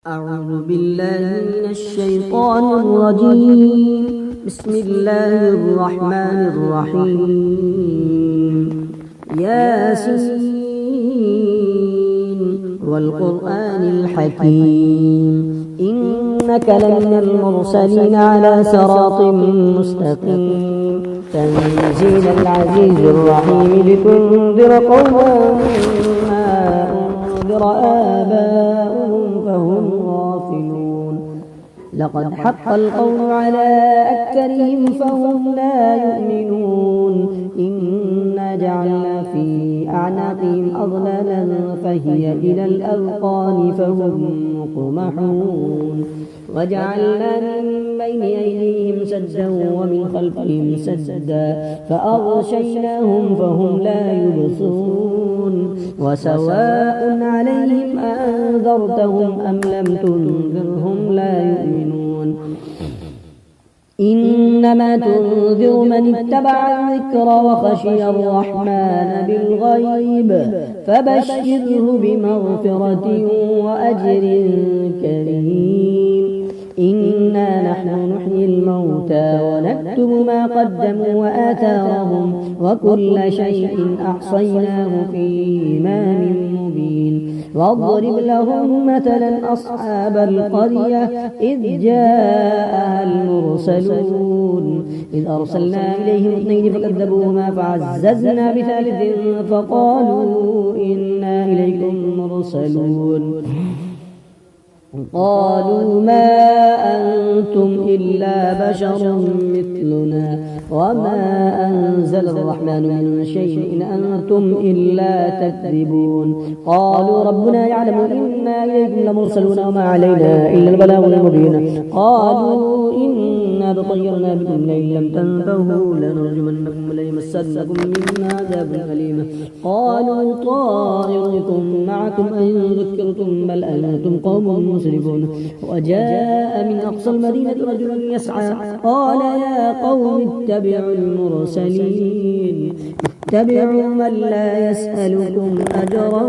أعوذ بالله من الشيطان الرجيم. بسم الله الرحمن الرحيم. ياسين والقرآن الحكيم إنك لمن المرسلين على صراط مستقيم تنزيل العزيز الرحيم لتنذر قوما ما أنذر آباؤهم فهم غافلون. لقد حق القول على أكثرهم فهم لا يؤمنون. إنا جعلنا في أعناقهم أغلالا فهي إلى الأذقان فهم مقمحون. وجعلنا من بين أيديهم سدا ومن خلفهم سدا فأغشيناهم فهم لا يبصرون. وسواء عليهم أنذرتهم أم لم تنذرهم لا يؤمنون. إنما تنذر من اتبع الذكر وخشي الرحمن بالغيب فبشره بمغفرة وأجر كريم. إنا نحن نحيي الموتى ونكتب ما قدموا وآثارهم وكل شيء أحصيناه في إمام مبين. واضرب لهم مثلا أصحاب القرية إذ جاءها المرسلون إذ أرسلنا إليهم اثنين فكذبوهما فعززنا بثالث فقالوا إنا إليكم مرسلون. قالوا ما أنتم إلا بشر مثلنا وما أنزل الرحمن من شيء إن أنتم إلا تكذبون. قالوا ربنا يعلم إنا إليكم لمرسلون وما علينا إلا البلاغ المبين. قالوا إنا تطيرنا بكم لئن لم تنتهوا لنرجمنكم وليمسنكم منا عذاب أليم. قالوا طائركم معكم أن ذكرتم بل أنتم قوم مسرفون. وجاء من أقصى المدينة رجل يسعى قال يا قوم اتبعوا المرسلين اتبعوا من لا يسألكم أجرا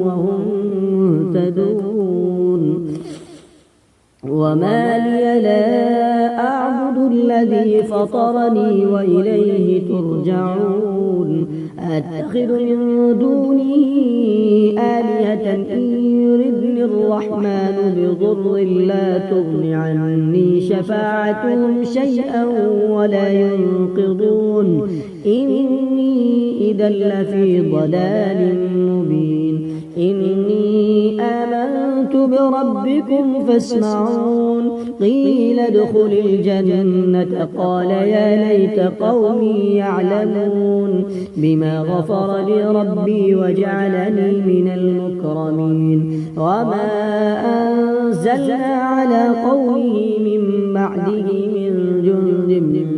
وهم مهتدون. وما لي لا أعبد الذي فطرني وإليه ترجعون. أتخذ من دونه آلهة إن يردني الرحمن بضر لا تغن عني شفاعتهم شيئا ولا ينقضون. إني إذا لفي ضلال مبين. إني آمنت بربكم فاسمعون. قيل ادخل الجنة قال يا ليت قومي يعلمون بما غفر لي ربي وجعلني من المكرمين. وما أنزلنا على قومه من بعده من جند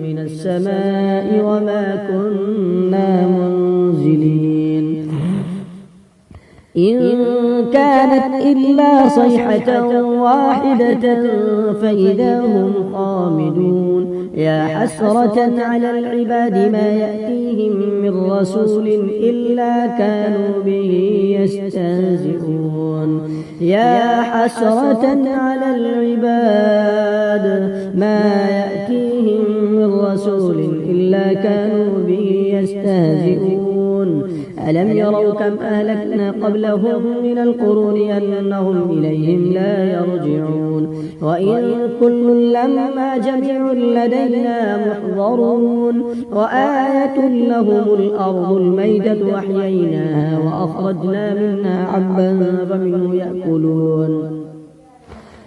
من السماء وما كنا منزلين. إن كانت إلا صيحة واحدة فإذا هم خامدون. يا حسرة على العباد ما يأتيهم من رسول إلا كانوا به يستهزئون. يا حسرة على العباد ما يأتيهم من رسول إلا كانوا به يستهزئون. ألم يروا كم أهلكنا قبلهم من القرون أنهم إليهم لا يرجعون. وإن كل لما جميع لدينا محضرون. وآية لهم الأرض الميتة أحييناها وأخرجنا منها حبا فمنه يأكلون.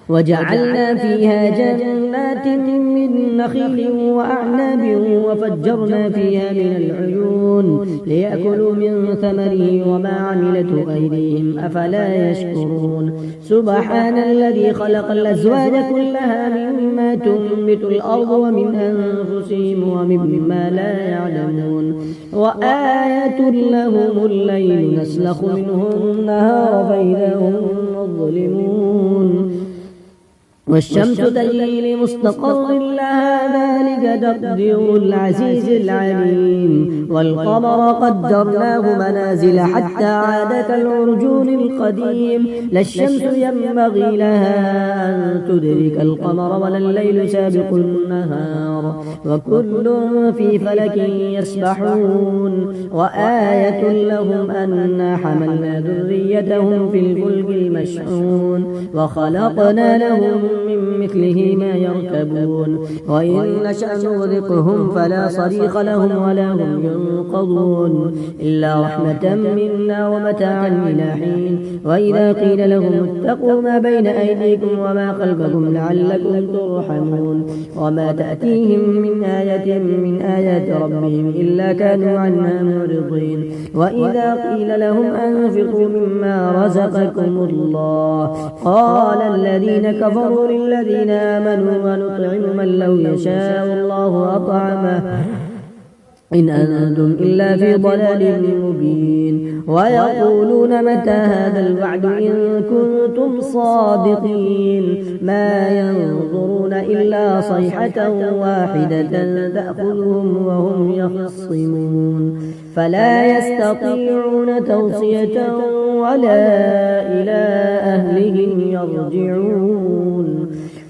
وجعلنا فيها جنات من نخيل وأعناب وفجرنا فيها من العيون ليأكلوا من ثمره وما عملته أيديهم أفلا يشكرون. سبحان الذي خلق الأزواج كلها مما تنبت الأرض ومن أنفسهم ومما لا يعلمون. وآية لهم الليل نسلخ منه النهار فإذا هم مظلمون. والشمس تجري لمستقر لها ذلك تقدير العزيز العليم والقمر قدرناه منازل حتى عاد كالعرجون القديم لا الشمس ينبغي لها أن تدرك القمر ولا الليل سابق النهار وكل في فلك يسبحون وآية لهم أنا حملنا ذريتهم في الفلك المشحون وخلقنا لهم من مثله ما يركبون وإن نشأ نغرقهم فلا صريخ لهم ولا هم ينقضون إلا رحمة منا ومتاعا إلى حين وإذا قيل لهم اتقوا ما بين أيديكم وما خلفكم لعلكم ترحمون وما تأتيهم من آية من آيات ربهم إلا كانوا عنها معرضين وإذا قيل لهم أنفقوا مما رزقكم الله قال الذين كفروا للذين آمنوا ونطعم من لو يشاء الله أطعمه إن أنتم إلا في ضلال مبين ويقولون متى هذا الوعد إن كنتم صادقين ما ينظرون إلا صيحة واحدة تأخذهم وهم يخصمون فلا يستطيعون توصية ولا إلى أهلهم يرجعون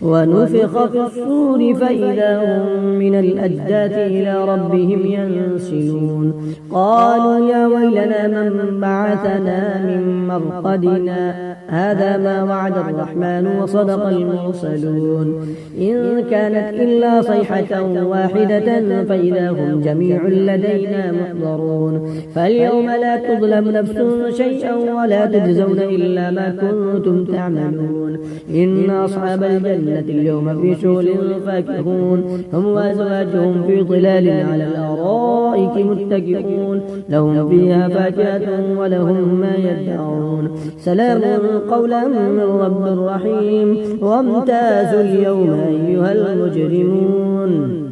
ونفخ في الصور فإذا هم من الأجداث إلى ربهم ينسلون قالوا يا ويلنا من بعثنا من مرقدنا هذا ما وعد الرحمن وصدق المرسلون إن كانت إلا صيحة واحدة فإذا هم جميع لدينا محضرون فاليوم لا تظلم نفس شيئا ولا تجزون إلا ما كنتم تعملون إن أصحاب الجنة اليوم في شغل فاكهون هم وأزواجهم في ظلال على الأرائك متكئون لهم فيها فاكهة ولهم ما يدعون سلام قولا من رب رحيم وامتازوا اليوم أيها المجرمون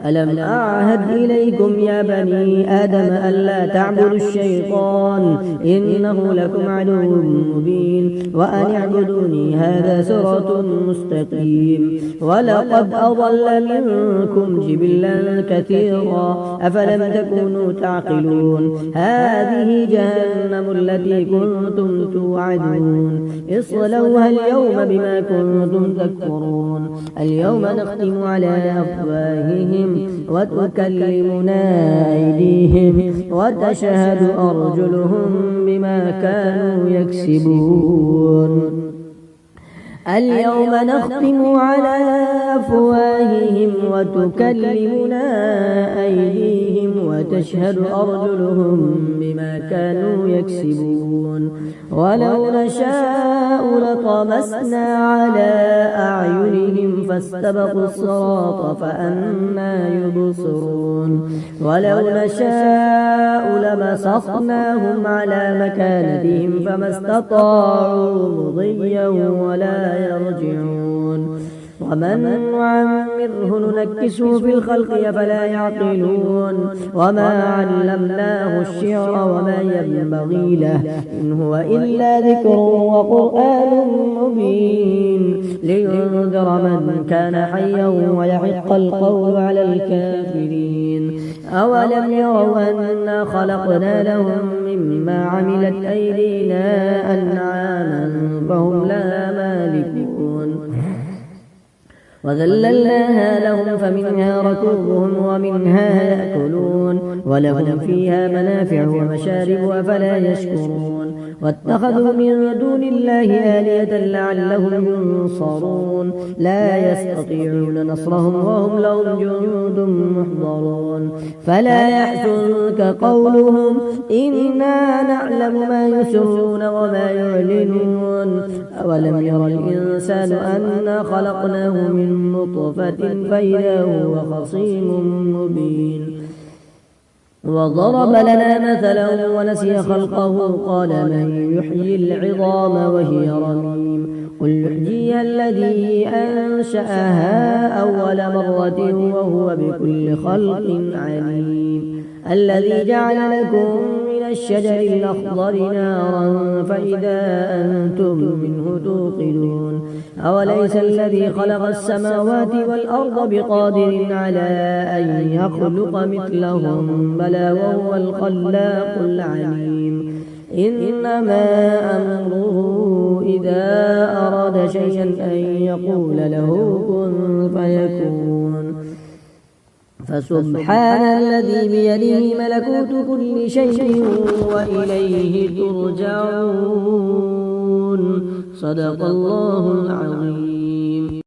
ألم أعهد إليكم يا بني آدم ألا تعبدوا الشيطان إنه لكم عدو مبين وأن اعبدوني هذا صراط مستقيم ولقد أضل منكم جبلا كثيرا أفلم تكونوا تعقلون هذه جهنم التي كنتم توعدون اصلوها اليوم بما كنتم تكفرون اليوم نختم على أفواههم وتكلمنا أيديهم وتشهد أرجلهم بما كانوا يكسبون اليوم نختم على أفواههم وتكلمنا أيديهم وتشهد أرجلهم بما كانوا يكسبون ولو نشاء لطمسنا على أعينهم فاستبقوا الصراط فأنى يبصرون ولو نشاء لمسخناهم على مكانتهم فما استطاعوا مضيا ولا يرجعون ومن نعمره ننكسه في الخلق أفلا يعقلون وما علمناه الشعر وما ينبغي له إن هو إلا ذكر وقرآن مبين لينذر من كان حيا ويحق القول على الكافرين أولم يروا أنا خلقنا لهم مما عملت أيدينا أنعاما فهم لها مالكون وذللناها لهم فمنها ركوبهم ومنها يأكلون ولهم فيها منافع ومشارب أفلا يشكرون واتخذوا من دون الله آلهة لعلهم ينصرون لا يستطيعون نصرهم وهم لهم جند محضرون فلا يحزنك قولهم إنا نعلم ما يسرون وما يعلنون أولم ير الإنسان أنا خلقناه من نطفة فإذا هو خصيم مبين وضرب لنا مثلا ونسي خلقه قال من يحيي العظام وهي رميم قل يحييها الذي أنشأها أول مرة وهو بكل خلق عليم الذي جعل لكم من الشجر الأخضر نارا فإذا أنتم منه توقدون أوليس الذي خلق السماوات والأرض بقادر على أن يخلق مثلهم بلى وهو الخلاق العليم إنما أمره إذا أراد شيئا أن يقول له كن فيكون فسبحان الذي بيده ملكوت كل شيء وإليه ترجعون صدق الله العظيم.